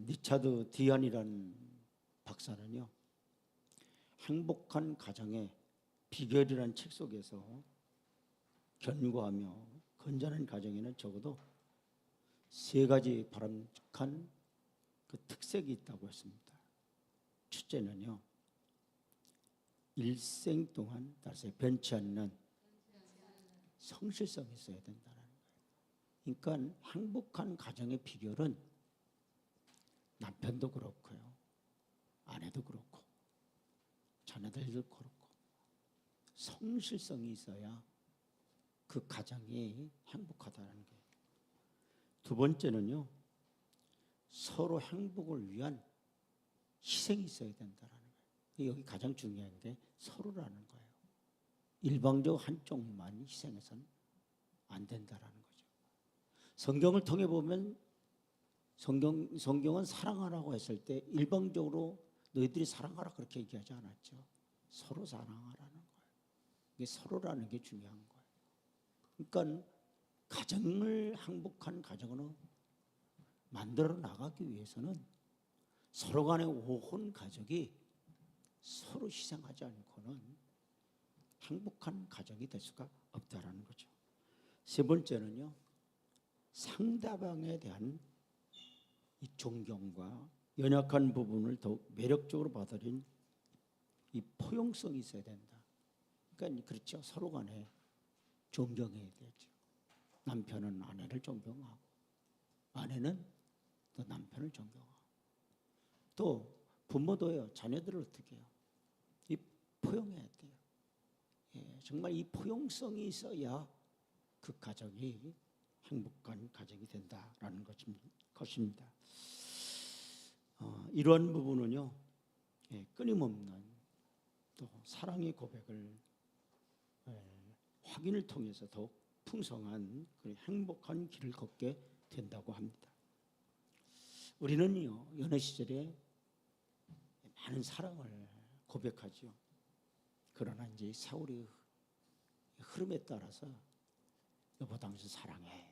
리차드 디안이라는 박사는요, 행복한 가정의 비결이라는 책 속에서 견고하며 건전한 가정에는 적어도 3가지 바람직한 그 특색이 있다고 했습니다. 첫째는요, 일생 동안 다시 변치 않는 성실성이 있어야 된다는 거예요. 그러니까 행복한 가정의 비결은 남편도 그렇고요, 아내도 그렇고, 자녀들도 그렇고, 성실성이 있어야 그 가정이 행복하다는 거예요. 두 번째는요, 서로 행복을 위한 희생이 있어야 된다는 거예요. 여기 가장 중요한 게 서로라는 거예요. 일방적 한쪽만 희생해서는 안 된다는 거죠. 성경을 통해 보면 성경은 사랑하라고 했을 때 일방적으로 너희들이 사랑하라 그렇게 얘기하지 않았죠. 서로 사랑하라는 거예요. 이게 서로라는 게 중요한 거예요. 그러니까 가정을 행복한 가정으로 만들어 나가기 위해서는 서로 간의 온 가족이 서로 희생하지 않고는 행복한 가정이 될 수가 없다라는 거죠. 세 번째는요, 상대방에 대한 이 존경과 연약한 부분을 더욱 매력적으로 받아들인 이 포용성이 있어야 된다. 그러니까 그렇죠. 서로 간에 존경해야 되죠. 남편은 아내를 존경하고, 아내는 또 남편을 존경하고, 또 부모도요, 자녀들을 어떻게 해요? 이 포용해야 돼요. 정말 이 포용성이 있어야 그 가정이 행복한 가정이 된다라는 것입니다. 이러한 부분은요, 끊임없는 또 사랑의 고백을 확인을 통해서 더욱 풍성한 행복한 길을 걷게 된다고 합니다. 우리는요, 연애 시절에 많은 사랑을 고백하죠. 그러나 이제 세월이 흐름에 따라서 여보 당신 사랑해.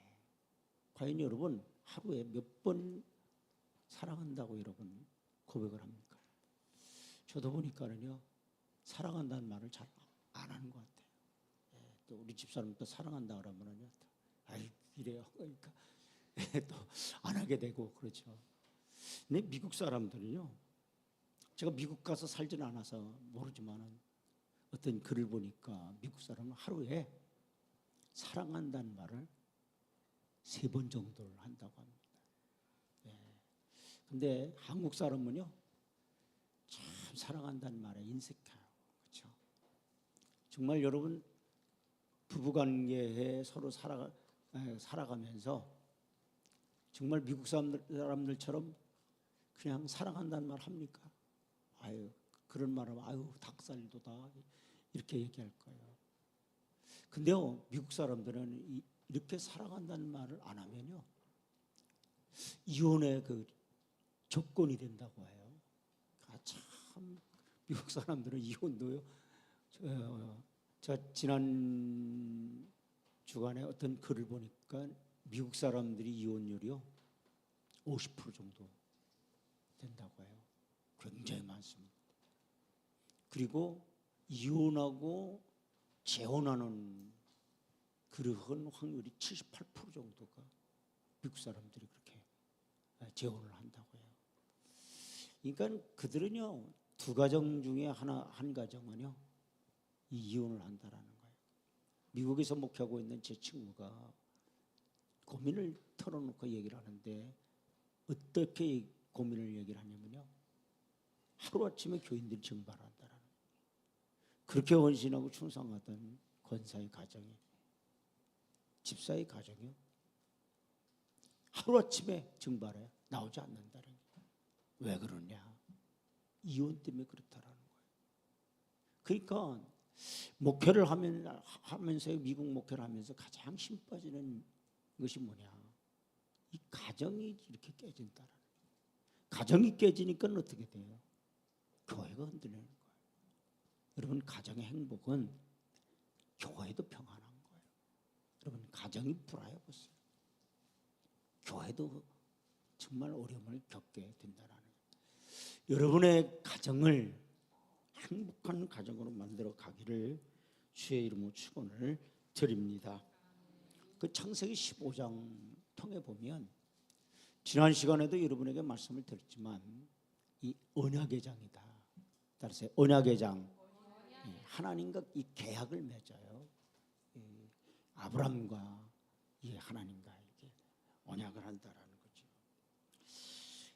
과연 여러분 하루에 몇 번 사랑한다고 여러분 고백을 합니까? 저도 보니까는요, 사랑한다는 말을 잘 안 하는 것 같아요. 또 우리 집사람도 사랑한다 그러면은요, 아이 이래요. 그러니까 또 안 하게 되고 그렇죠. 근데 미국 사람들은요, 제가 미국 가서 살지는 않아서 모르지만은 어떤 글을 보니까 미국 사람은 하루에 사랑한다는 말을 3번 정도를 한다고 합니다. 근데 한국 사람은요, 참 사랑한다는 말에 인색해요. 그렇죠? 정말 여러분 부부관계에 서로 살아가면서 정말 미국 사람들처럼 그냥 사랑한다는 말 합니까? 아유, 그런 말하면 아유 닭살도다 이렇게 얘기할 거예요. 근데요, 미국 사람들은 이렇게 사랑한다는 말을 안 하면요, 이혼의 그 조건이 된다고 해요. 참 미국 사람들은 이혼도요. 제가 지난 주간에 어떤 글을 보니까 미국 사람들이 이혼율이요 50% 정도 된다고 해요. 굉장히 많습니다. 그리고 이혼하고 재혼하는 그런 확률이 78% 정도가 미국 사람들이 그렇게 재혼을 한다고 해요. 그러니까 그들은요, 2가정 중에 한 가정은요, 이혼을 한다라는 거예요. 미국에서 목회하고 있는 제 친구가 고민을 털어놓고 얘기를 하는데, 어떻게 고민을 얘기를 하냐면요, 하루아침에 교인들이 증발한다라는 거예요. 그렇게 헌신하고 충성하던 권사의 가정이, 집사의 가정이요, 하루아침에 증발해 나오지 않는다는 거예요. 왜 그러냐? 이혼 때문에 그렇다라는 거예요. 그러니까 목회를 하면서 미국 목회를 하면서 가장 힘 빠지는 것이 뭐냐? 이 가정이 이렇게 깨진다라는 거예요. 가정이 깨지니까 어떻게 돼요? 교회가 흔들리는 거예요. 여러분, 가정의 행복은 교회도 평안한 거예요. 여러분, 가정이 불화해 보세요. 교회도 정말 어려움을 겪게 된다는 거예요. 여러분의 가정을 행복한 가정으로 만들어 가기를 주의 이름으로 축원을 드립니다. 그 창세기 15장 통해 보면 지난 시간에도 여러분에게 말씀을 드렸지만 이 언약의 장이다. 따라서 언약의 장, 하나님과 이 계약을 맺어요. 아브람과 이 하나님과 이렇게 언약을 한다라는 거죠.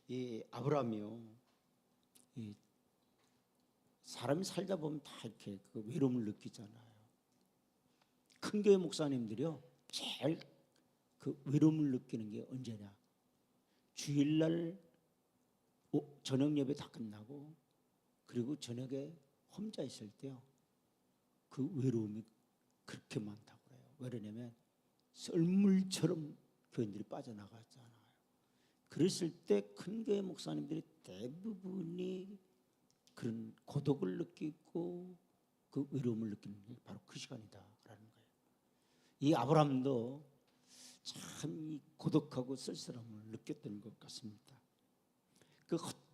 이 아브람이요, 이 사람이 살다 보면 다 이렇게 그 외로움을 느끼잖아요. 큰 교회 목사님들이요, 제일 그 외로움을 느끼는 게 언제냐? 주일날 저녁 예배 다 끝나고 그리고 저녁에 혼자 있을 때요, 그 외로움이 그렇게 많다고 그래요. 왜 그러냐면 썰물처럼 교인들이 빠져나갔잖아요. 그랬을 때 큰 교회 목사님들이 대부분이 그런 고독을 느끼고 그 외로움을 느끼는 게 바로 그 시간이다라는 거예요. 이 아브람도 참 고독하고 쓸쓸함을 느꼈던 것 같습니다.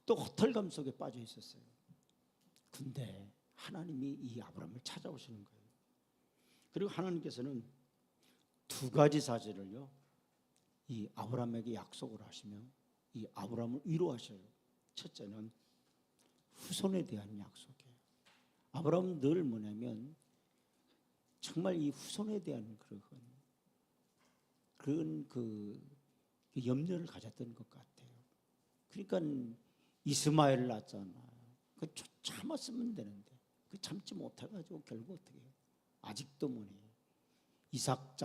또 허탈감 속에 빠져 있었어요. 근데 하나님이 이 아브람을 찾아오시는 거예요. 그리고 하나님께서는 두 가지 사실을요, 이 아브람에게 약속을 하시며 이 아브람을 위로하셔요. 첫째는 후손에 대한 약속이에요. 아브람은 늘 뭐냐면 정말 이 후손에 대한 그런 그 염려를 가졌던 것 같아요. 그러니까 이스마엘을 낳았잖아요. 그 참았으면 되는데 그 참지 못해가지고 결국 어떻게 해요? 아직도 뭐니 이삭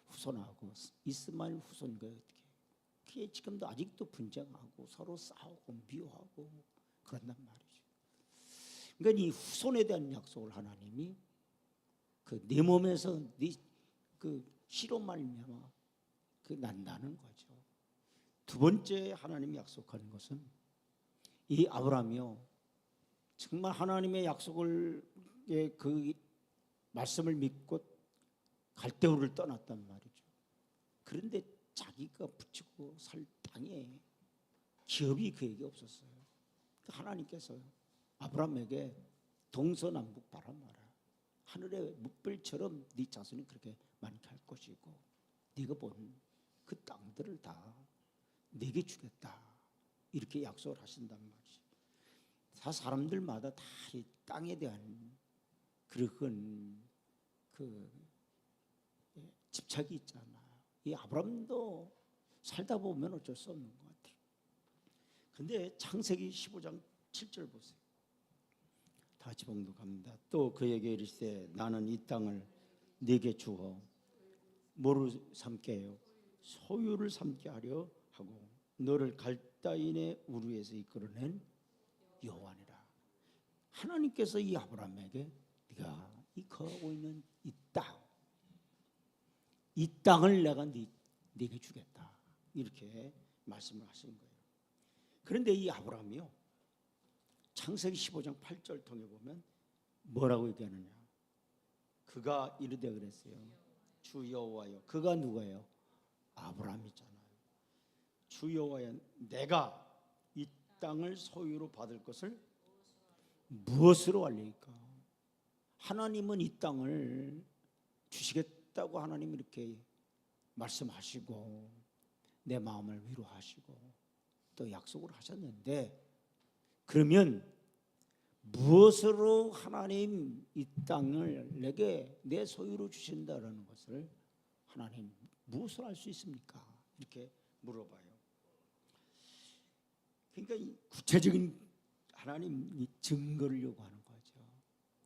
후손하고 이스마엘 후손과 어떻게 그게 지금도 아직도 분쟁하고 서로 싸우고 미워하고 그런단 말이죠. 그러니까 이 후손에 대한 약속을 하나님이 그 내 몸에서 그 씨로 말미암아 그 난다는 거죠. 두 번째 하나님이 약속하는 것은 이 아브라함이요, 정말 하나님의 약속을 그 말씀을 믿고 갈대우를 떠났단 말이죠. 그런데 자기가 붙이고 살 땅에 기업이 그에게 없었어요. 하나님께서 아브라함에게 동서남북 바라봐라. 하늘의 묵별처럼 네 자손이 그렇게 많게 할 것이고 네가 본 그 땅들을 다 네게 주겠다. 이렇게 약속을 하신단 말이죠. 다 사람들마다 다 이 땅에 대한 그런 그 집착이 있잖아요. 이 아브라함도 살다 보면 어쩔 수 없는 것 같아요. 근데 창세기 15장 7절 보세요. 다 같이 봉독합니다. 또 그에게 이르시되 나는 이 땅을 네게 주어 뭐를 삼게 해요? 소유를 삼게 하려 하고 너를 갈다인의 우르에서 이끌어낸 여호와니라. 하나님께서 이 아브라함에게 네가 이 거하고 있는 이 땅을 내가 네게 주겠다. 이렇게 말씀을 하신 거예요. 그런데 이 아브라함이요, 창세기 15장 8절 통해 보면 뭐라고 얘기하느냐? 그가 이르되 그랬어요. 주 여호와여. 그가 누구예요? 아브라함이잖아요. 주 여호와여, 내가 이 땅을 소유로 받을 것을 무엇으로 알리까? 하나님은 이 땅을 주시겠다고 하나님 이렇게 말씀하시고 내 마음을 위로하시고 또 약속을 하셨는데, 그러면 무엇으로 하나님 이 땅을 내게 내 소유로 주신다라는 것을 하나님 무엇으로 알 수 있습니까? 이렇게 물어봐요. 그러니까 이 구체적인 하나님 이 증거를 요구하는 거죠.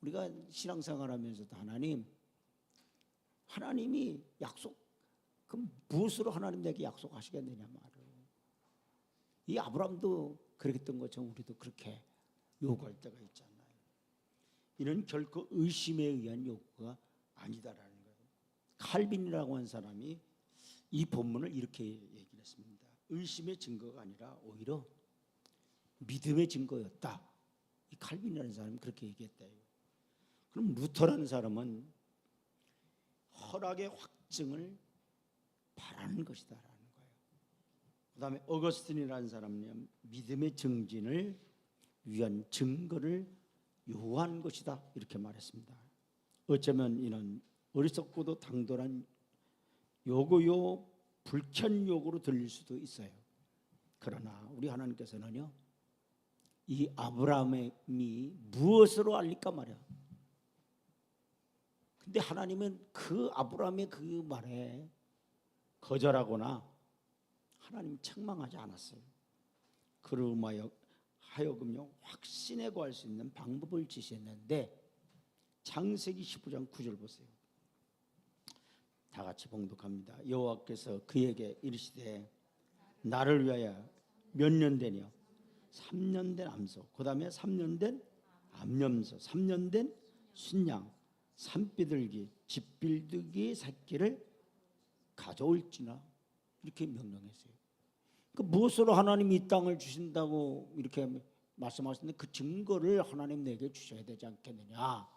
우리가 신앙생활하면서도 하나님이 약속, 그럼 무엇으로 하나님 내게 약속하시겠느냐 말이에요. 이 아브라함도 그랬던 것처럼 우리도 그렇게 요구할 때가 있잖아요. 이는 결코 의심에 의한 요구가 아니다라는 거예요. 칼빈이라고 한 사람이 이 본문을 이렇게 얘기를 했습니다. 의심의 증거가 아니라 오히려 믿음의 증거였다. 이 칼빈이라는 사람이 그렇게 얘기했대요. 그럼 루터라는 사람은 허락의 확증을 바라는 것이다라는 거예요. 그다음에 어거스틴이라는 사람은 믿음의 증진을 위한 증거를 요구한 것이다 이렇게 말했습니다. 어쩌면 이는 어리석고도 당돌한 요구요 불쾌한 요구로 들릴 수도 있어요. 그러나 우리 하나님께서는요, 이 아브라함이 무엇으로 알릴까 말이야. 근데 하나님은 그 아브라함의 그 말에 거절하거나 하나님 책망하지 않았어요. 그로 하여금요 확신에 구할 수 있는 방법을 지시했는데, 창세기 15장 9절 보세요. 다 같이 봉독합니다. 여호와께서 그에게 이르시되 나를 위하여 몇 년 되냐? 3년 된 암소, 그 다음에 3년 된 암염소, 3년 된 순양, 산비둘기, 집비둘기 새끼를 가져올지나 이렇게 명령했어요. 그러니까 무엇으로 하나님이 이 땅을 주신다고 이렇게 말씀하셨는데 그 증거를 하나님 내게 주셔야 되지 않겠느냐,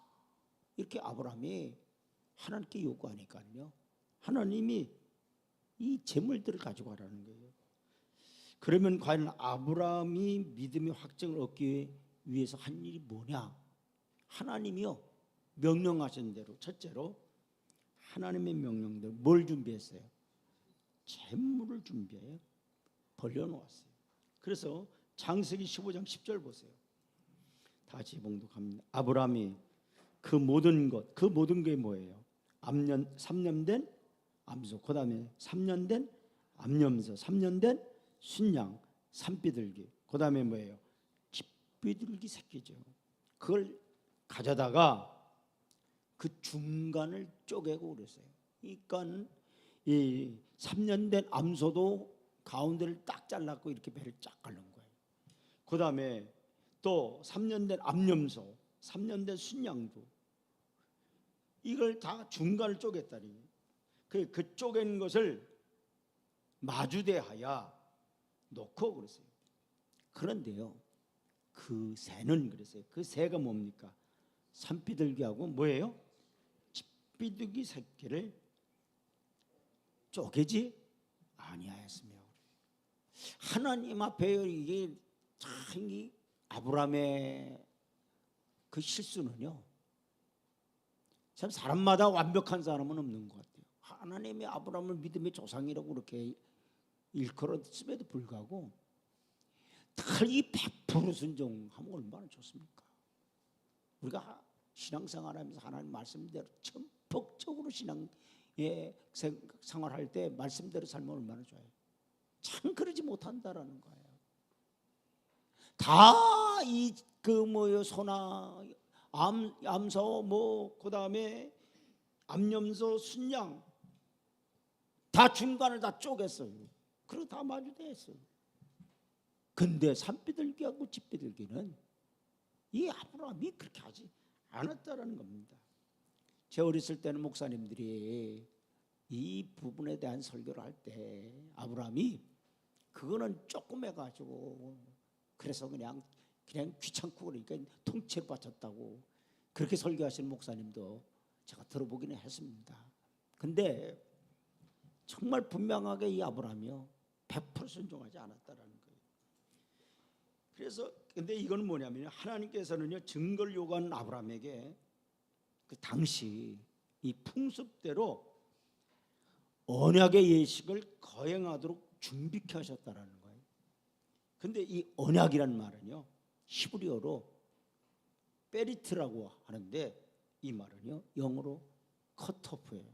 이렇게 아브라함이 하나님께 요구하니까요, 하나님이 이 재물들을 가지고 가라는 거예요. 그러면 과연 아브라함이 믿음의 확증을 얻기 위해서 한 일이 뭐냐? 하나님이요 명령하신 대로, 첫째로 하나님의 명령대로 뭘 준비했어요? 재물을 준비해요. 벌려놓았어요. 그래서 창세기 15장 10절 보세요. 다시 봉독합니다. 아브라함이 그 모든 것, 그 모든 게 뭐예요? 3년 된 암소, 그 다음에 3년 된 암염소, 3년 된 순양, 산비둘기, 그 다음에 뭐예요? 집비둘기 새끼죠. 그걸 가져다가 그 중간을 쪼개고 그랬어요. 그러니까 이 3년 된 암소도 가운데를 딱 잘랐고 이렇게 배를 쫙 가른 거예요. 그 다음에 또 3년 된 암염소, 3년 된 순양도 이걸 다 중간을 쪼갰다니. 그 쪼갠 것을 마주대하여 놓고 그랬어요. 그런데요, 그 새는 그랬어요. 그 새가 뭡니까? 산비둘기하고 뭐예요? 집비둘기 새끼를 쪼개지 아니하였으며. 하나님 앞에 이게 참 이 아브라함의 그 실수는요, 참 사람마다 완벽한 사람은 없는 것 같아요. 하나님이 아브라함을 믿음의 조상이라고 그렇게 일컬었음에도 불구하고 이 100% 순종하면 얼마나 좋습니까? 우리가 신앙생활하면서 하나님 말씀대로 전폭적으로 생활할 때 말씀대로 살면 얼마나 좋아요. 참 그러지 못한다라는 거예요. 다 이 소나 암소 그다음에 암염소, 순양 다 중간을 다 쪼갰어요. 그리고 다 마주대했어요. 근데 산비둘기하고 집비둘기는 이 아브라함이 그렇게 하지 않았다라는 겁니다. 제 어렸을 때는 목사님들이 이 부분에 대한 설교를 할 때 아브라함이 그거는 조금 해가지고 그래서 그냥 귀찮고 그러니까 통째로 바쳤다고 그렇게 설교하시는 목사님도 제가 들어보기는 했습니다. 근데 정말 분명하게 이 아브라함이요 100% 순종하지 않았다라는 거예요. 그래서 근데 이건 뭐냐면 하나님께서는요 증거를 요구한 아브라함에게 그 당시 이 풍습대로 언약의 예식을 거행하도록 준비케 하셨다라는 거예요. 근데 이 언약이란 말은요 히브리어로 베리트라고 하는데 이 말은요 영어로 컷오프예요.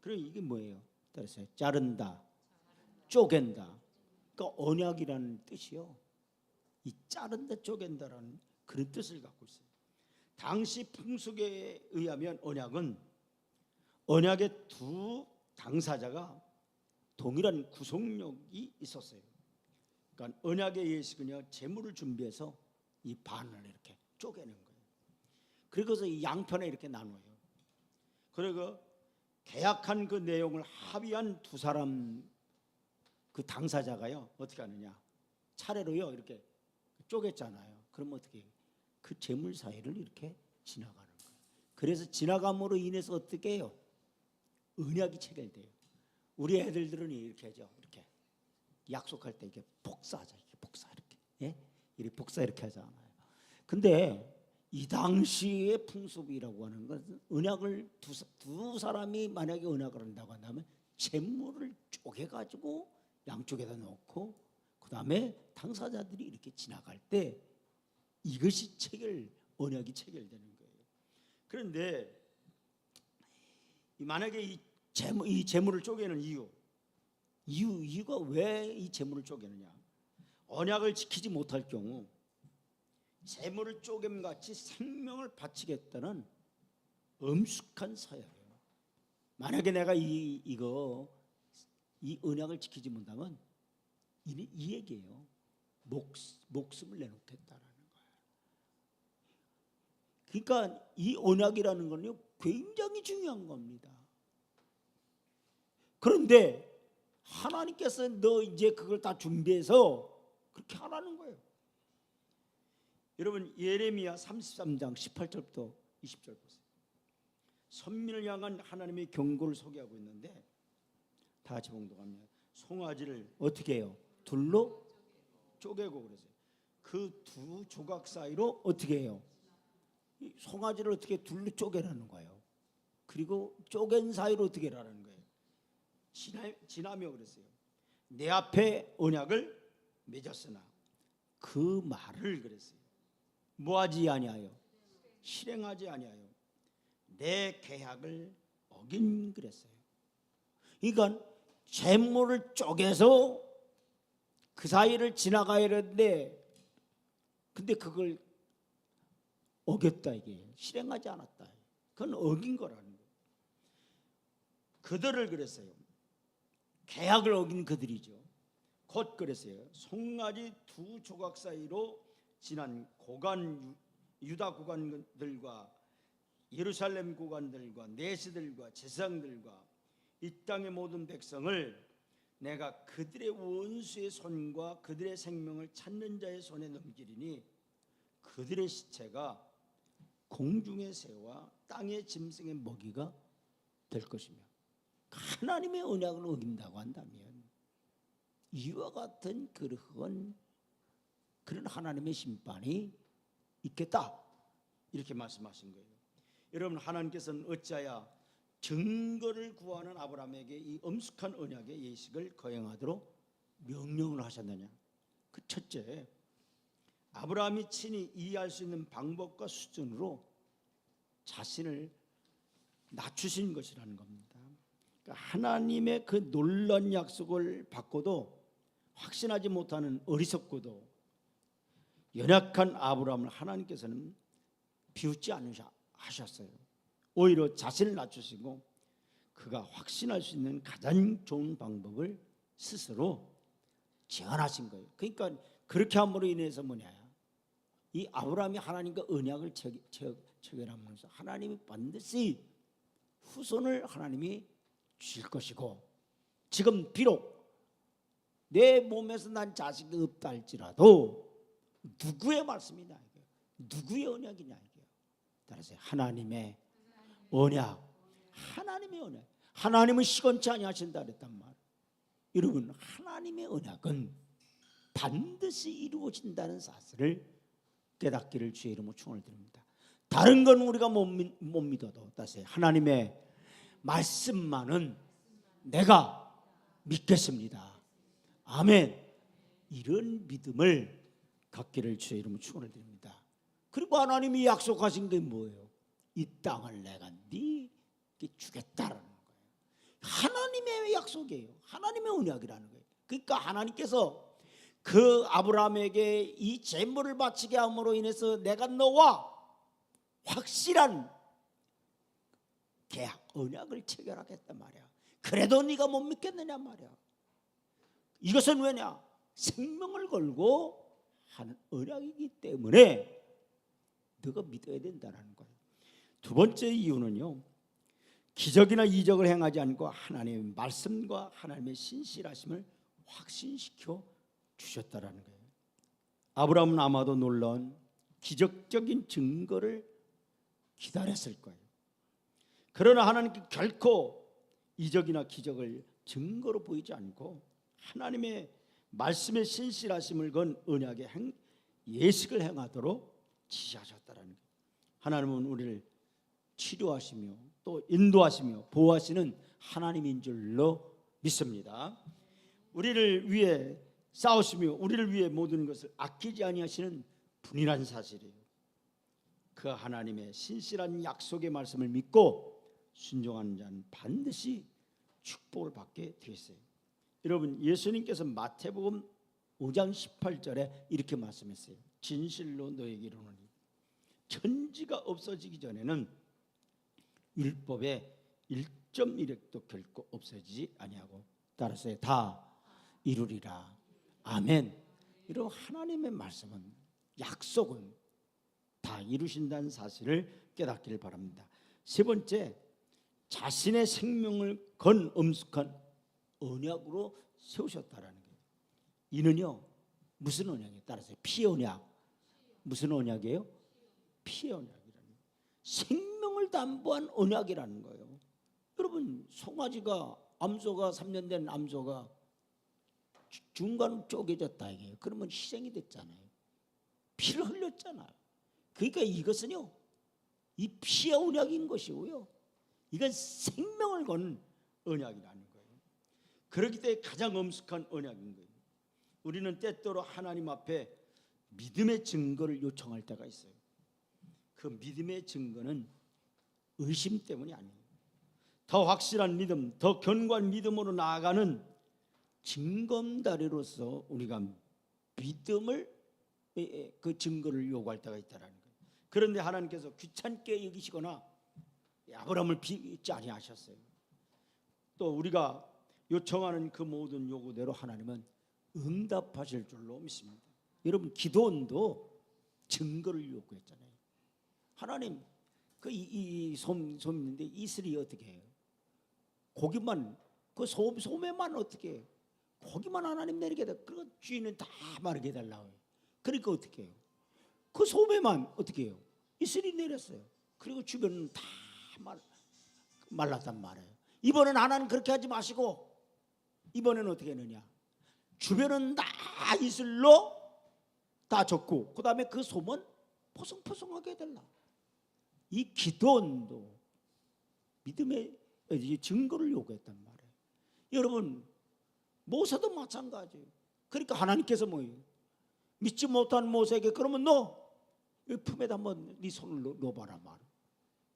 그럼 이게 뭐예요? 따라서 자른다, 쪼갠다. 그러니까 언약이라는 뜻이요. 이 자른다, 쪼갠다라는 그런 뜻을 갖고 있어요. 당시 풍속에 의하면 언약의 두 당사자가 동일한 구속력이 있었어요. 그러니까 언약의 예식은요 제물을 준비해서 이 반을 이렇게 쪼개는 거예요. 그래서 이 양편에 이렇게 나눠요. 그리고 계약한 그 내용을 합의한 두 사람 그 당사자가요 어떻게 하느냐 차례로요 이렇게 쪼갰잖아요. 그럼 어떻게 해요? 그 제물 사이를 이렇게 지나가는 거예요. 그래서 지나감으로 인해서 어떻게 해요? 언약이 체결돼요. 우리 애들들은 이렇게 하죠. 이렇게 약속할 때 이게 복사하자. 이게 복사 이렇게. 예? 이렇게 복사 이렇게 하잖아요. 근데 이 당시의 풍습이라고 하는 것은 언약을 두 사람이 만약에 언약을 한다고 한다면 재물을 쪼개 가지고 양쪽에다 놓고 그다음에 당사자들이 이렇게 지나갈 때 이것이 언약이 체결되는 거예요. 그런데 만약에 이 재물을 쪼개는 이유가 왜 이 재물을 쪼개느냐? 언약을 지키지 못할 경우 재물을 쪼개같이 생명을 바치겠다는 엄숙한 사약이에요. 만약에 내가 이 언약을 지키지 못하면 이 얘기예요. 목숨을 내놓겠다라는 거예요. 그러니까 이 언약이라는 건요 굉장히 중요한 겁니다. 그런데 하나님께서 너 이제 그걸 다 준비해서 그렇게 하라는 거예요. 여러분 예레미야 33장 18절부터 20절 보세요. 선민을 향한 하나님의 경고를 소개하고 있는데 다 같이 봉독합니다. 송아지를 어떻게 해요? 둘로 쪼개고 그러세요. 그 두 조각 사이로 어떻게 해요? 송아지를 어떻게 둘로 쪼개라는 거예요. 그리고 쪼갠 사이로 어떻게 하라는 거예요? 지나며 그랬어요. 내 앞에 언약을 맺었으나 그 말을 그랬어요. 뭐하지 아니하여 실행하지 아니하여 내 계약을 어긴 그랬어요. 그러니까 재물을 쪼개서 그 사이를 지나가야 하는데 근데 그걸 어겼다 이게 실행하지 않았다. 그건 어긴 거라는 거예요. 그들을 그랬어요. 계약을 어긴 그들이죠. 곧 그랬어요. 송아지 두 조각 사이로 지난 유다 고관들과 예루살렘 고관들과 내시들과 제사장들과 이 땅의 모든 백성을 내가 그들의 원수의 손과 그들의 생명을 찾는 자의 손에 넘기리니 그들의 시체가 공중의 새와 땅의 짐승의 먹이가 될 것이며 하나님의 언약을 어긴다고 한다면 이와 같은 그런 하나님의 심판이 있겠다 이렇게 말씀하신 거예요. 여러분 하나님께서는 어찌하여 증거를 구하는 아브라함에게 이 엄숙한 언약의 예식을 거행하도록 명령을 하셨느냐? 그 첫째, 아브라함이 친히 이해할 수 있는 방법과 수준으로 자신을 낮추신 것이라는 겁니다. 그러니까 하나님의 그 놀라운 약속을 받고도 확신하지 못하는 어리석고도 연약한 아브라함을 하나님께서는 비웃지 않으셨어요. 오히려 자신을 낮추시고 그가 확신할 수 있는 가장 좋은 방법을 스스로 제안하신 거예요. 그러니까 그렇게 함으로 인해서 뭐냐? 이 아브라함이 하나님과 언약을 체결하면서 하나님이 반드시 후손을 하나님이 주실 것이고 지금 비록 내 몸에서 난 자식이 없다 할지라도 누구의 말씀이냐 이게 누구의 언약이냐 이게 따라서 하나님의 언약, 하나님의 언약. 하나님은 시건치 아니하신다 그랬단 말. 여러분 하나님의 언약은 반드시 이루어진다는 사실을 깨닫기를 주의 이름으로 축원을 드립니다. 다른 건 우리가 못 믿어도 다시 하나님의 말씀만은 내가 믿겠습니다. 아멘. 이런 믿음을 갖기를 주의 이름으로 축원을 드립니다. 그리고 하나님이 약속하신 게 뭐예요? 이 땅을 내가 네게 주겠다라는 거예요. 하나님의 약속이에요. 하나님의 언약이라는 거예요. 그러니까 하나님께서 그 아브라함에게 이 제물을 바치게 함으로 인해서 내가 너와 확실한 계약, 언약을 체결하겠단 말이야. 그래도 네가 못 믿겠느냐 말이야. 이것은 왜냐? 생명을 걸고 하는 언약이기 때문에 너가 믿어야 된다는 거예요. 두 번째 이유는요, 기적이나 이적을 행하지 않고 하나님의 말씀과 하나님의 신실하심을 확신시켜 주셨다라는 거예요. 아브라함은 아마도 놀라운 기적적인 증거를 기다렸을 거예요. 그러나 하나님께 결코 이적이나 기적을 증거로 보이지 않고 하나님의 말씀의 신실하심을 건 언약의 예식을 행하도록 지시하셨다라는 거예요. 하나님은 우리를 치료하시며 또 인도하시며 보호하시는 하나님인 줄로 믿습니다. 우리를 위해 싸우시며 우리를 위해 모든 것을 아끼지 아니하시는 분이라는 사실이에요. 그 하나님의 신실한 약속의 말씀을 믿고 순종하는 자는 반드시 축복을 받게 되어 있어요. 여러분, 예수님께서 마태복음 5장 18절에 이렇게 말씀했어요. 진실로 너에게 이르노니 천지가 없어지기 전에는 율법의 1.1획도 결코 없어지지 아니하고 따라서 다 이루리라. 아멘. 이런 하나님의 말씀은, 약속은 다 이루신다는 사실을 깨닫기를 바랍니다. 세 번째, 자신의 생명을 건 엄숙한 언약으로 세우셨다라는 거예요. 이는요, 무슨 언약에 따라서 피의 언약. 무슨 언약이에요? 피의 언약이라는 거예요. 생명을 담보한 언약이라는 거예요. 여러분, 송아지가 암소가 3년 된 암소가 중간으로 쪼개졌다 이게. 그러면 희생이 됐잖아요. 피를 흘렸잖아요. 그러니까 이것은요, 이 피의 언약인 것이고요, 이건 생명을 건 언약이라는 거예요. 그렇기 때문에 가장 엄숙한 언약인 거예요. 우리는 때때로 하나님 앞에 믿음의 증거를 요청할 때가 있어요. 그 믿음의 증거는 의심 때문이 아니에요. 더 확실한 믿음, 더 견고한 믿음으로 나아가는 징검다리로서 우리가 믿음을, 그 증거를 요구할 때가 있다라는 거예요. 그런데 하나님께서 귀찮게 여기시거나 아브라함을 비웃지 아니하셨어요. 또 우리가 요청하는 그 모든 요구대로 하나님은 응답하실 줄로 믿습니다. 여러분, 기도원도 증거를 요구했잖아요. 하나님, 그 솜 있는데 이슬이 어떻게 해요? 고기만, 그 소매만 어떻게 해요? 고기만 하나님 내리게 돼. 그 주인은 다 마르게 해달라고 해요. 그러니까 어떻게 해요? 그 소매만 어떻게 해요? 이슬이 내렸어요. 그리고 주변은 다 말랐단 말이에요. 이번엔 하나님 그렇게 하지 마시고 이번에는 어떻게 했느냐? 주변은 다 이슬로 다 젖고 그 다음에 그 솜은 포송포송하게 해달라. 이 기도원도 믿음의 증거를 요구했단 말이에요. 여러분, 모세도 마찬가지예요. 그러니까 하나님께서 뭐예요? 믿지 못한 모세에게 그러면 너 품에다 한번 네 손을 넣어봐라 말.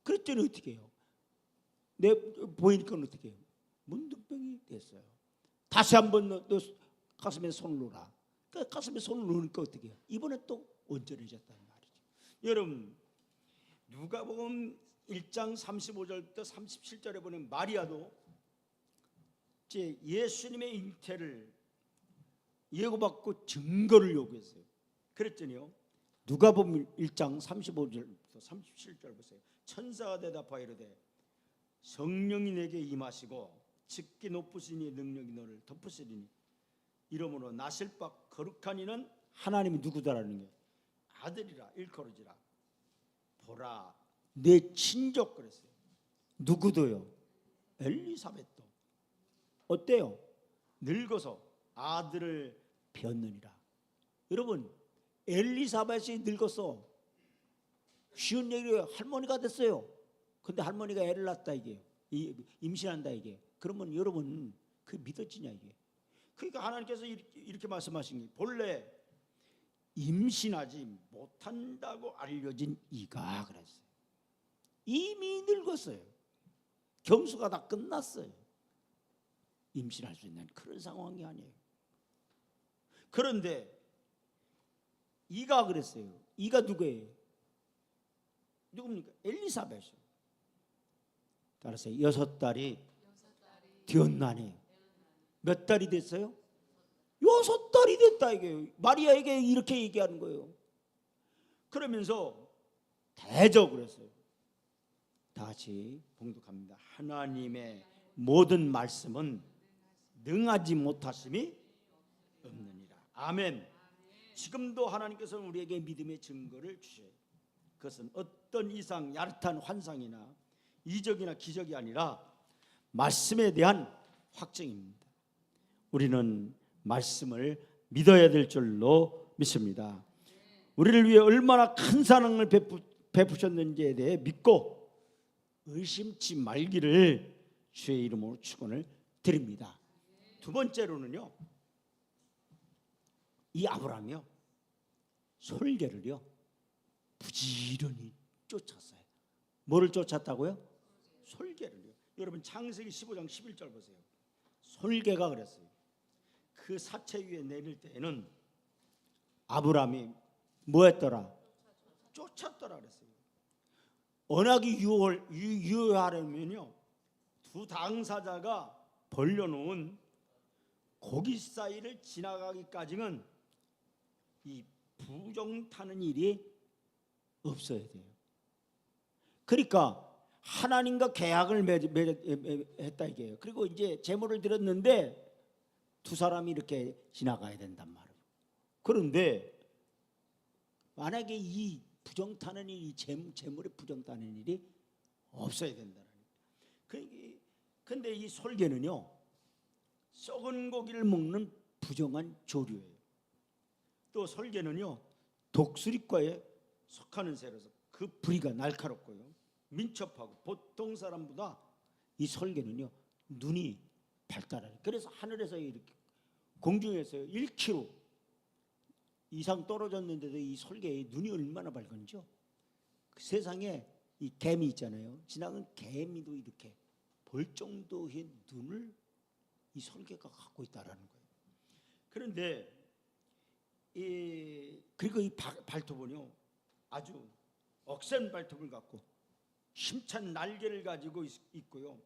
그랬더니 어떻게 해요? 내 보이니까 어떻게 해요? 문둥병이 됐어요. 다시 한번 너 가슴에 손을 놓으라. 그 가슴에 손을 놓으니까 어떻게 해요? 이번에 또 온전해졌단 말이죠. 여러분, 누가복음 1장 35절부터 37절에 보면 마리아도 이제 예수님의 잉태를 예고받고 증거를 요구했어요. 그랬더니요, 누가복음 1장 35절부터 37절 보세요. 천사가 대답하여 이르되 성령이 내게 임하시고 직기 높으시니 능력이 너를 덮으시리니 이러므로 나실 바 거룩한 이는 하나님이 누구다라는 게 아들이라 일컬어지라. 보라, 내 친족 그랬어요. 누구도요? 엘리사벳도 어때요? 늙어서 아들을 배었느니라. 여러분, 엘리사벳이 늙었어. 쉬운 얘기예요. 할머니가 됐어요. 근데 할머니가 애를 낳았다 이게, 임신한다 이게. 그러면 여러분, 그 믿어지냐 이게? 그러니까 하나님께서 이렇게 말씀하신 게, 본래 임신하지 못한다고 알려진 이가 그랬어요. 이미 늙었어요. 경수가 다 끝났어요. 임신할 수 있는 그런 상황이 아니에요. 그런데 이가 그랬어요. 이가 누구예요? 누굽니까? 엘리사벳이요. 따라서 6달이 되었나니 몇 달이 됐어요? 6달이 됐다 이게. 마리아에게 이렇게 얘기하는 거예요. 그러면서 대적을 했어요. 다시 봉독합니다. 하나님의 모든 말씀은 능하지 못하심이 없느니라. 아멘. 지금도 하나님께서는 우리에게 믿음의 증거를 주셔요. 그것은 어떤 이상 야릇한 환상이나 이적이나 기적이 아니라 말씀에 대한 확증입니다. 우리는 말씀을 믿어야 될 줄로 믿습니다. 우리를 위해 얼마나 큰 사랑을 베푸셨는지에 대해 믿고 의심치 말기를 주의 이름으로 축원을 드립니다. 두 번째로는요, 이 아브라함이요 솔개를요 부지런히 쫓았어요. 뭐를 쫓았다고요? 솔개를요. 여러분 창세기 15장 11절 보세요. 솔개가 그랬어요. 그 사체 위에 내릴 때에는 아브라함이 뭐 했더라? 쫓았더라 그랬어요. 언약이 유효하려면요 두 당사자가 벌려놓은 고기 사이를 지나가기까지는 이 부정 타는 일이 없어야 돼요. 그러니까 하나님과 계약을 했다 이게요. 그리고 이제 제물을 드렸는데 두 사람이 이렇게 지나가야 된단 말이에요. 그런데 만약에 이 부정 타는 일이 제물에 부정 타는 일이 없어야 된다는 거예요. 근데 이 솔개는요 썩은 고기를 먹는 부정한 조류예요. 또 솔개는요 독수리과에 속하는 새라서 그 부리가 날카롭고요 민첩하고 보통 사람보다 이 솔개는요 눈이 발달해요. 그래서 하늘에서 이렇게 공중에서 1km 이상 떨어졌는데도 이 솔개의 눈이 얼마나 밝은지요. 그 세상에 이 개미 있잖아요. 지나간 개미도 이렇게 볼 정도의 눈을 이 솔개가 갖고 있다라는 거예요. 그런데 그리고 이 발톱은요 아주 억센 발톱을 갖고 힘찬 날개를 가지고 있고요.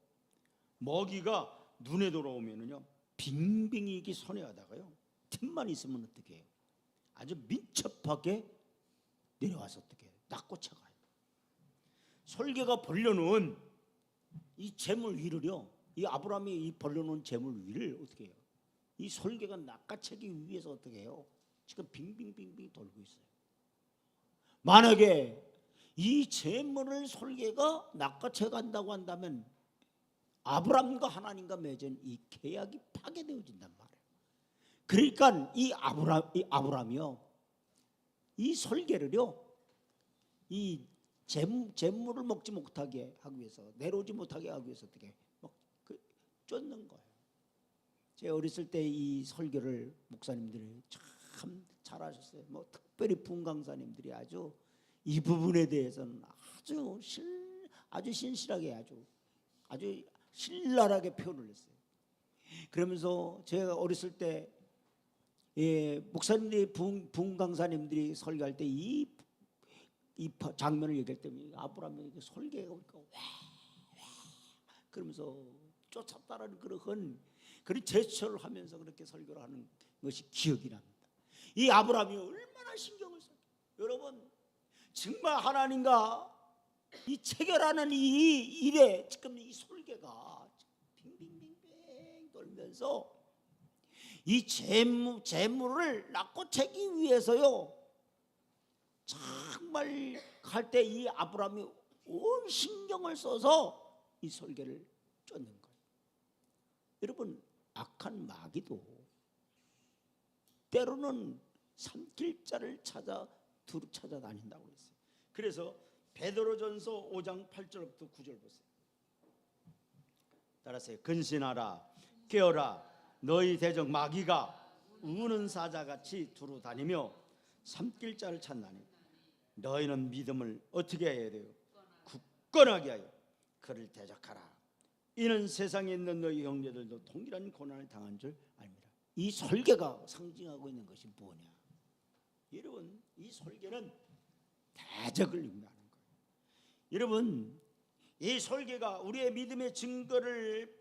먹이가 눈에 들어오면은요 빙빙이기 선회하다가요 틈만 있으면 어떻게 해요? 아주 민첩하게 내려와서 어떻게 해요? 낚고쳐가요. 솔개가 벌려놓은 이 재물 위를요 이 아브라함이 이 벌려놓은 재물 위를 어떻게 해요? 이 솔개가 낚아채기 위해서 어떻게 해요? 지금 빙빙빙빙 돌고 있어요. 만약에 이 재물을 솔개가 낚아채 간다고 한다면 아브라함과 하나님과 맺은 이 계약이 파괴되어진단 말이에요. 그러니까 이 아브라함이요 이 솔개를요 이 재물을 먹지 못하게 하기 위해서 내려오지 못하게 하기 위해서 어떻게 쫓는 거예요. 제가 어렸을 때 이 설교를 목사님들이 참 잘하셨어요. 뭐 특별히 부흥강사님들이 아주 이 부분에 대해서는 아주 신실하게 아주 신랄하게 표현을 했어요. 그러면서 제가 어렸을 때 목사님들이 부흥강사님들이 설교할 때 이 장면을 얘기할 때 아브라함이 설계가 오니까 와 그러면서 쫓았다라는 그런 제스처를 하면서 그렇게 설교를 하는 것이 기억이 납니다. 이 아브라함이 얼마나 신경을 써요. 여러분 정말 하나님과 이 체결하는 이 일에 지금 이 솔개가 빙빙빙빙 돌면서 이 재물을 낚고채기 위해서요 정말 할 때 이 아브라함이 온 신경을 써서 이 솔개를 쫓는 거예요. 여러분 악한 마귀도 때로는 삼킬 자를 두루 찾아다닌다고 했어요. 그래서 베드로전서 5장 8절부터 9절 보세요. 따라서 근신하라 깨어라 너희 대적 마귀가 우는 사자같이 두루 다니며 삼킬 자를 찾나니 너희는 믿음을 어떻게 해야 돼요? 굳건하게 하여 그를 대적하라. 이는 세상에 있는 너희 형제들도 동일한 고난을 당한 줄 압니다. 이 솔개가 상징하고 있는 것이 뭐냐? 여러분 이 솔개는 대적을 의미하는 거예요. 여러분 이 솔개가 우리의 믿음의 증거를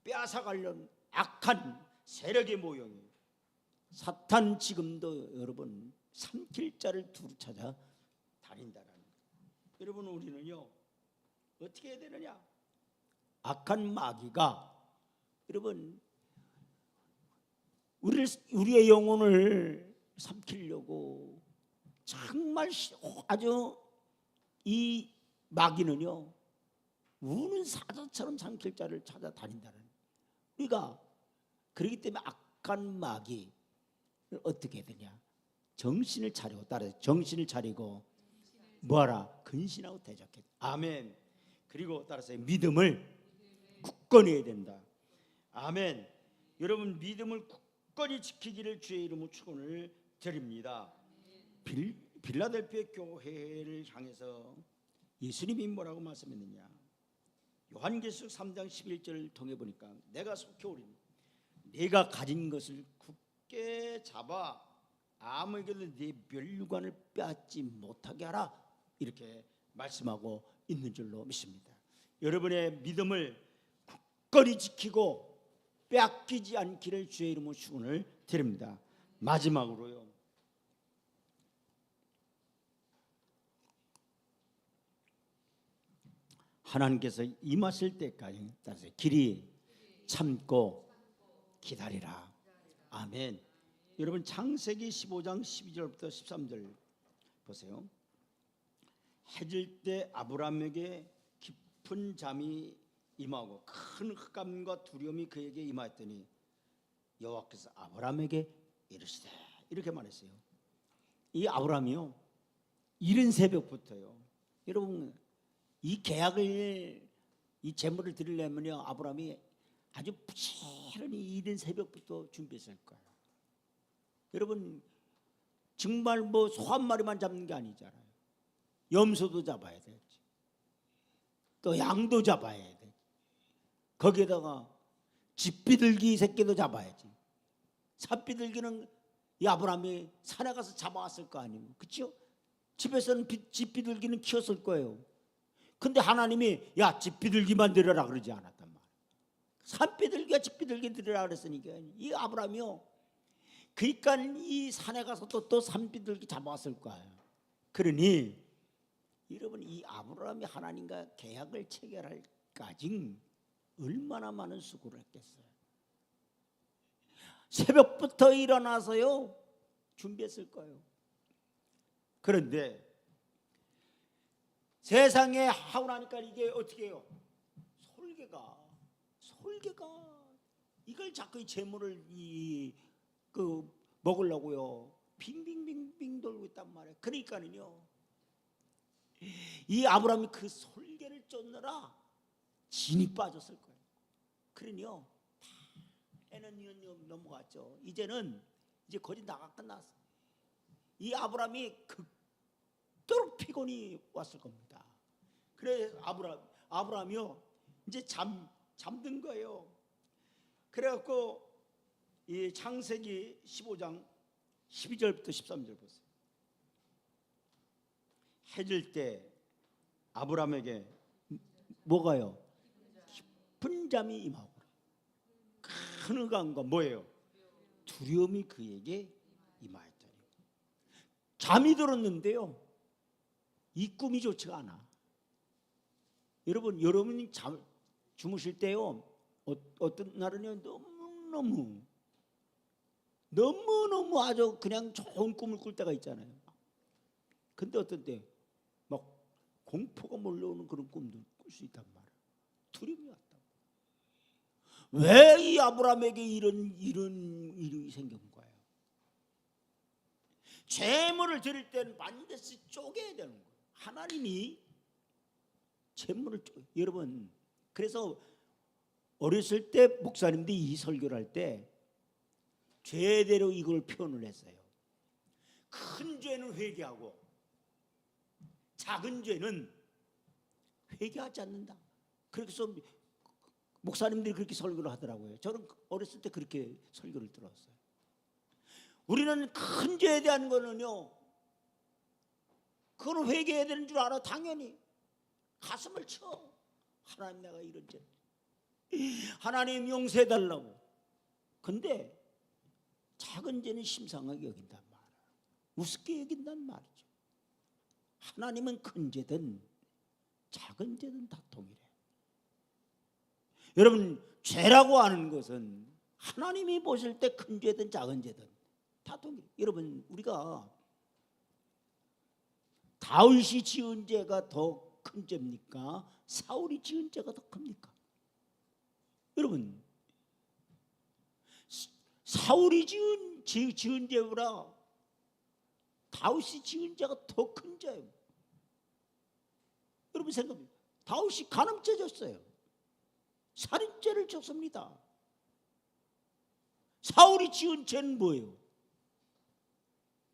빼앗아가려는 악한 세력의 모형이에요. 사탄 지금도 여러분 삼킬 자를 두루 찾아 다닌다라는 거예요. 여러분 우리는요 어떻게 해야 되느냐? 악한 마귀가 여러분 우리의 영혼을 삼키려고 정말 아주 이 마귀는요 우는 사자처럼 삼킬 자를 찾아다닌다는 우리가 그렇기 때문에 악한 마귀 어떻게 되냐? 정신을 차리고, 따라서 정신을 차리고 뭐하라? 근신하고 대적해. 아멘. 그리고 따라서 믿음을 굳건히 해야 된다. 아멘. 여러분, 믿음을 굳건히 지키기를 주의 이름으로 축원을 드립니다. 빌라델피아 교회를 향해서 예수님이 뭐라고 말씀했느냐? 요한계시록 3장 11절을 통해 보니까 내가 속히 오리니 내가 가진 것을 굳게 잡아 아무에게도 네 멸관을 빼앗지 못하게 하라, 이렇게 말씀하고 있는 줄로 믿습니다. 여러분의 믿음을 굳건히 지키고 빼앗기지 않기를 주의 이름으로 축원을 드립니다. 마지막으로요, 하나님께서 임하실 때까지 따라서 길이 참고 기다리라. 아멘. 여러분, 창세기 15장 12절부터 13절 보세요. 해질 때 아브라함에게 깊은 잠이 임하고 큰 흑암과 두려움이 그에게 임하였더니 여호와께서 아브라함에게 이르시되, 이렇게 말했어요. 이 아브라함이요, 이른 새벽부터요, 여러분, 이 계약을, 이 제물을 드리려면요, 아브라함이 아주 부지런히 이른 새벽부터 준비했을 거예요. 여러분, 정말 뭐 소 한 마리만 잡는 게 아니잖아요. 염소도 잡아야 되지, 또 양도 잡아야 돼. 거기에다가 집비둘기 새끼도 잡아야지. 삽비둘기는 이 아브라함이 산에 가서 잡아왔을 거 아니에요, 그렇죠? 집에서는 집비둘기는 키웠을 거예요. 근데 하나님이 야, 집비둘기만 들여라 그러지 않았단 말이에요. 산비둘기가 집비둘기 들여라 그랬으니까 이 아브라함이요, 그러니까 이 산에 가서 또 산비둘기 잡아왔을 거예요. 그러니 여러분, 이 아브라함이 하나님과 계약을 체결할까지 얼마나 많은 수고를 했겠어요. 새벽부터 일어나서요 준비했을 거예요. 그런데 세상에 하고 나니까 이게 어떻게 해요? 솔개가 이걸 자꾸 이 재물을 먹으려고요 빙빙빙빙 돌고 있단 말이에요. 그러니까는요, 이 아브라함이 그 솔개를 쫓느라 진이 빠졌을 거예요. 그러니요, 해는 넘어갔죠. 이제 거의 나가 끝났어. 이 아브라함이 극도로 피곤이 왔을 겁니다. 그래 아브라함이요 이제 잠든 거예요. 그래갖고 이 창세기 15장 12절부터 13절 보세요. 해질 때 아브라함에게 뭐가요? 깊은 잠이 임하고 큰 흑암과 뭐예요? 두려움이 그에게 임하였더니. 잠이 들었는데요, 이 꿈이 좋지가 않아. 여러분이 주무실 때요, 어떤 날은요 너무너무 아주 그냥 좋은 꿈을 꿀 때가 있잖아요. 근데 어떤 때 막 공포가 몰려오는 그런 꿈도 꿀 수 있단 말이에요. 두려움이 왔다. 왜 이 아브라함에게 이런 일이 생긴 거예요? 제물을 드릴 때는 반드시 쪼개야 되는 거예요. 하나님이 제물을 여러분, 그래서 어렸을 때 목사님들이 이 설교를 할 때 죄대로 이걸 표현을 했어요. 큰 죄는 회개하고 작은 죄는 회개하지 않는다. 그래서 목사님들이 그렇게 설교를 하더라고요. 저는 어렸을 때 그렇게 설교를 들었어요. 우리는 큰 죄에 대한 거는요, 그건 회개해야 되는 줄 알아. 당연히 가슴을 쳐. 하나님, 내가 이런 죄, 하나님 용서해 달라고. 근데 작은 죄는 심상하게 여긴단 말이에요. 우습게 여긴단 말이죠. 하나님은 큰 죄든 작은 죄든 다 동일해. 여러분, 죄라고 하는 것은 하나님이 보실 때 큰 죄든 작은 죄든 다 동일해. 여러분, 우리가 다윗이 지은 죄가 더 큰 죄입니까? 사울이 지은 죄가 더 큽니까? 여러분, 사울이 지은 죄보다 다윗이 지은 죄가 더 큰 죄예요. 여러분 생각해보세요. 다윗이 간음죄 졌어요. 살인죄를 졌습니다. 사울이 지은 죄는 뭐예요?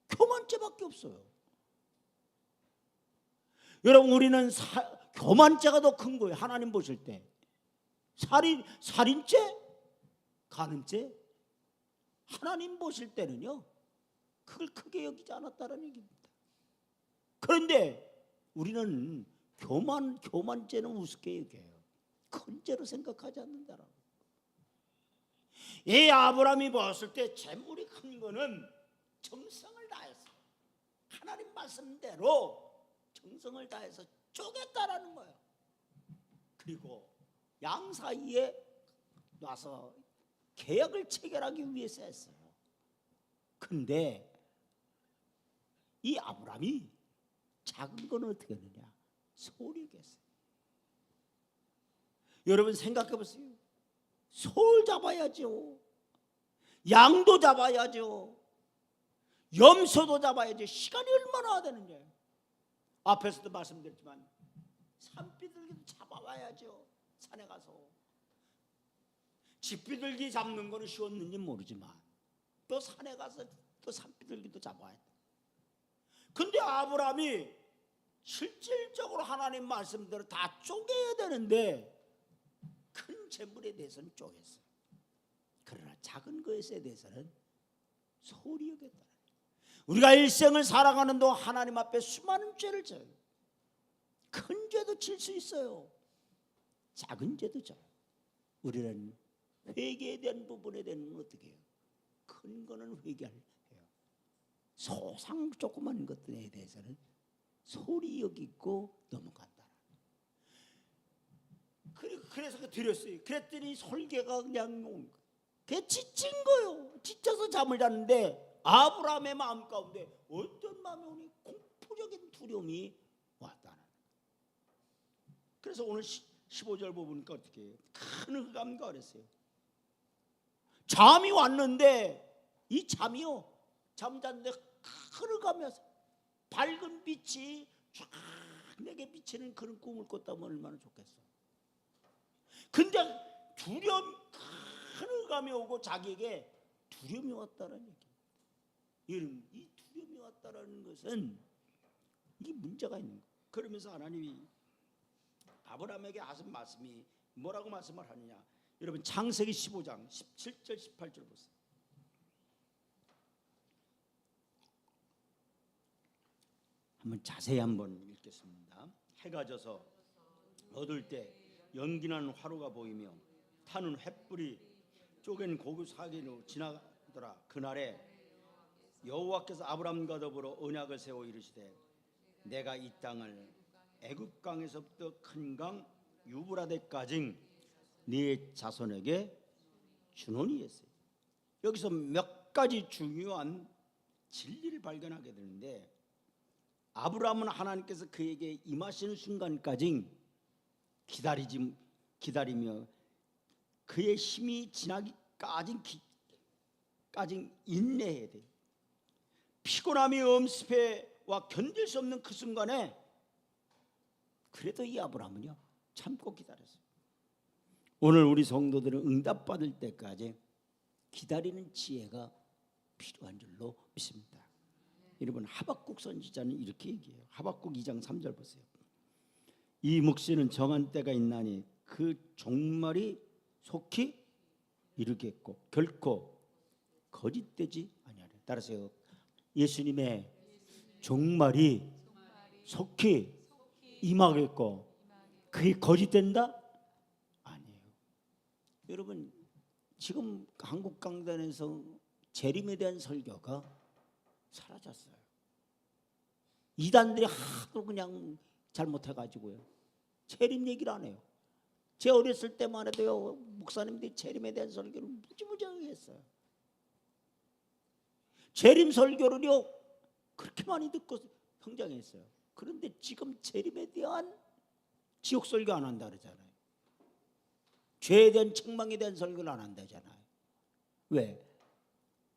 교만죄밖에 없어요. 여러분 우리는 교만죄가 더 큰 거예요. 하나님 보실 때 살인죄, 간음죄 하나님 보실 때는요 그걸 크게 여기지 않았다는 얘기입니다. 그런데 우리는 교만죄는 우습게 여겨요. 큰 죄로 생각하지 않는다라고. 이 아브라함이 봤을 때 재물이 큰 거는 정성을 다해서 하나님 말씀대로 정성을 다해서 쪼갰다라는 거예요. 그리고 양 사이에 놔서 계약을 체결하기 위해서 했어요. 근데 이 아브라함이 작은 건 어떻게 하느냐? 소를 겠어요. 여러분 생각해 보세요. 소를 잡아야죠. 양도 잡아야죠. 염소도 잡아야죠. 시간이 얼마나 되느냐. 앞에서도 말씀드렸지만 산비둘기도 잡아와야죠. 산에 가서. 집비둘기 잡는 거는 쉬웠는지 모르지만 또 산에 가서 또 산비둘기도 잡아야 돼. 근데 아브라함이 실질적으로 하나님 말씀대로 다 쪼개야 되는데 큰 재물에 대해서는 쪼갰어요. 그러나 작은 것에 대해서는 소홀히 여겼다. 우리가 일생을 살아가는 동안 하나님 앞에 수많은 죄를 져요. 큰 죄도 질 수 있어요. 작은 죄도 져요. 우리는 회개에 대한 부분에 대해서는 어떻게 해요? 큰 거는 회개해요. 소상 조그만 것들에 대해서는 소홀히 여기고 넘어간다. 그래서 드렸어요. 그랬더니 설계가 그냥 온 거예요. 그게 지친 거예요. 지쳐서 잠을 잤는데 아브라함의 마음 가운데 어떤 마음이 오니 공포적인 두려움이 왔다는. 그래서 오늘 15절 보니까 어떻게 해요? 큰 흑암과 그랬어요. 잠이 왔는데 이 잠이요. 잠잤는데 큰 흑암이었어. 밝은 빛이 쫙 내게 비치는 그런 꿈을 꿨다면 얼마나 좋겠어. 근데 두려움, 큰 흑암이 오고 자기에게 두려움이 왔다는 얘기. 이 두려움이 왔다는 것은 이게 문제가 있는 거예요. 그러면서 하나님이 아브라함에게 하신 말씀이 뭐라고 말씀을 하느냐? 여러분 창세기 15장 17절 18절 보세요. 한번 자세히 한번 읽겠습니다. 해가 져서 어두울 때 연기나는 화로가 보이며 타는 횃불이 쪼갠 고기 사기로 지나더라. 그날에 여호와께서 아브라함과 더불어 언약을 세워 이르시되 내가 이 땅을 애굽 강에서부터 큰 강 유브라데까지 네 자손에게 주노니 했어요. 여기서 몇 가지 중요한 진리를 발견하게 되는데 아브라함은 하나님께서 그에게 임하시는 순간까지 기다리며 그의 힘이 지나기까지 인내해야 돼요. 피곤함이 엄습해와 견딜 수 없는 그 순간에 그래도 이 아브라함은요 참고 기다렸어요. 오늘 우리 성도들은 응답받을 때까지 기다리는 지혜가 필요한 줄로 믿습니다. 여러분 하박국 선지자는 이렇게 얘기해요. 하박국 2장 3절 보세요. 이 묵시는 정한 때가 있나니 그 종말이 속히 이르겠고 결코 거짓되지 아니하리라. 따라서요. 예수님의 종말이 속히 임하겠고 그게 거짓된다? 아니에요. 여러분 지금 한국 강단에서 재림에 대한 설교가 사라졌어요. 이단들이 하도 그냥 잘못해가지고요. 재림 얘기를 안 해요. 제 어렸을 때만 해도요. 목사님들이 재림에 대한 설교를 무지무지하게 했어요. 재림 설교를요. 그렇게 많이 듣고 성장했어요. 그런데 지금 재림에 대한 지옥 설교 안 한다 그러잖아요. 죄에 대한 책망에 대한 설교를 안 한다잖아요. 왜?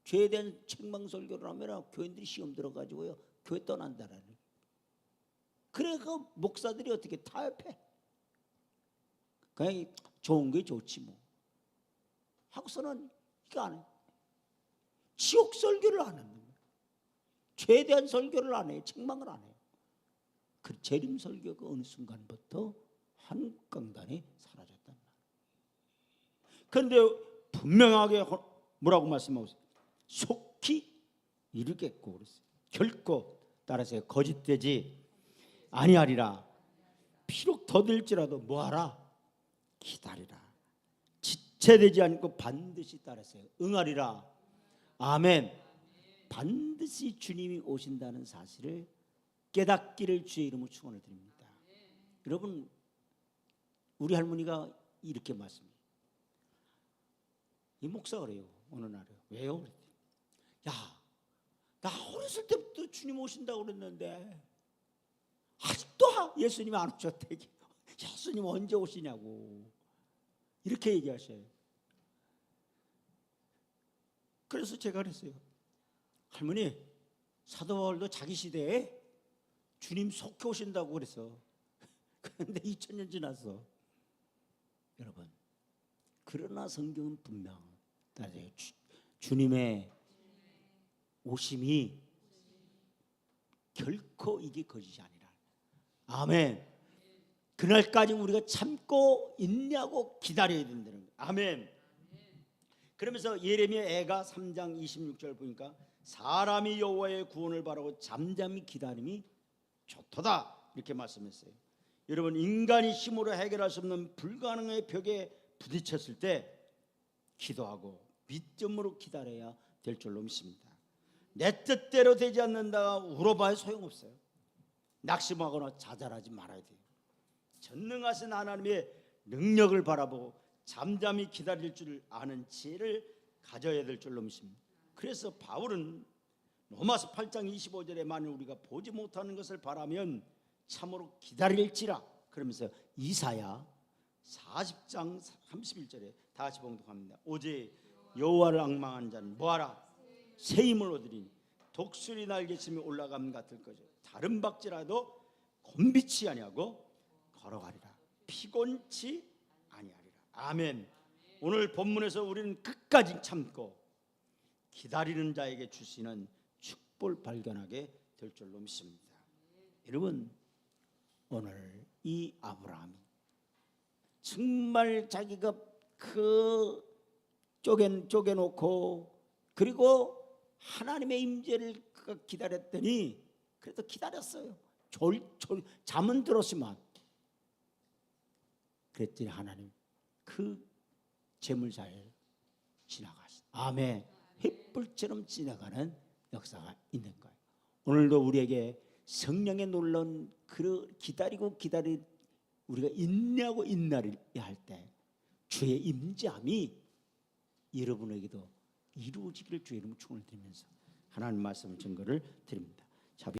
죄에 대한 책망 설교를 하면 교인들이 시험 들어가지고요 교회 떠난다라는. 그래 그 목사들이 어떻게 타협해? 그냥 좋은 게 좋지 뭐. 하고서는 이거 안 해. 지옥 설교를 안 하는 거예요. 죄에 대한 설교를 안 해요. 책망을 안 해요. 그 재림 설교가 어느 순간부터 한강단에 사라졌단 말이에요. 그런데 분명하게 뭐라고 말씀하고 있어요? 속히 이르겠고 그랬어요. 결코 따라서 거짓되지 아니하리라. 비록 더딜지라도 뭐하라? 기다리라. 지체되지 않고 반드시 따라서 응하리라. 아멘. 반드시 주님이 오신다는 사실을 깨닫기를 주의 이름으로 축원을 드립니다. 여러분 우리 할머니가 이렇게 말씀해요. 이 목사가 그래요. 어느 날에 왜요? 야, 나 어렸을 때부터 주님 오신다고 그랬는데 아직도 예수님이 안 오셨대. 예수님 언제 오시냐고 이렇게 얘기하셔요. 그래서 제가 그랬어요. 할머니 사도 바울도 자기 시대에 주님 속히 오신다고 그랬어. 그런데 2000년 지났어. 여러분 그러나 성경은 분명 주님의 오심이 결코 이게 거짓이 아니라. 아멘. 그날까지 우리가 참고 인내하고 기다려야 된다는 거예요. 아멘. 그러면서 예레미야 애가 3장 26절 보니까 사람이 여호와의 구원을 바라고 잠잠히 기다림이 좋도다 이렇게 말씀했어요. 여러분 인간이 힘으로 해결할 수 없는 불가능의 벽에 부딪혔을 때 기도하고 믿음으로 기다려야 될 줄로 믿습니다. 내 뜻대로 되지 않는다 울어봐야 소용없어요. 낙심하거나 좌절하지 말아야 돼요. 전능하신 하나님의 능력을 바라보고 잠잠히 기다릴 줄 아는 지혜를 가져야 될 줄로 믿습니다. 그래서 바울은 로마서 8장 25절에 만일 우리가 보지 못하는 것을 바라면 참으로 기다릴지라 그러면서 이사야 40장 31절에 다 같이 봉독합니다. 오직 여호와를 앙망하는 자는 뭐하라? 새 힘을 얻으리니 독수리 날개침이 올라감 같을 것이요 다른 박지라도 곤비치 아니하고 걸어가리라. 피곤치 아니하리라. 아멘. 오늘 본문에서 우리는 끝까지 참고 기다리는 자에게 주시는 축복을 발견하게 될 줄로 믿습니다. 여러분 오늘 이 아브라함이 정말 자기가 그 쪼개놓고 그리고 하나님의 임재를 기다렸더니 그래도 기다렸어요. 잠은 들었지만 그랬더니 하나님 그 재물사를 지나가시. 아멘. 햇불처럼 지나가는 역사가 있는 거예요. 오늘도 우리에게 성령의 놀라운 기다리고 우리가 인내하고 인내해야 할 때 주의 임재함이 여러분에게도 이루어지기를 주의 이름으로 축원을 드리면서 하나님 말씀 증거를 드립니다.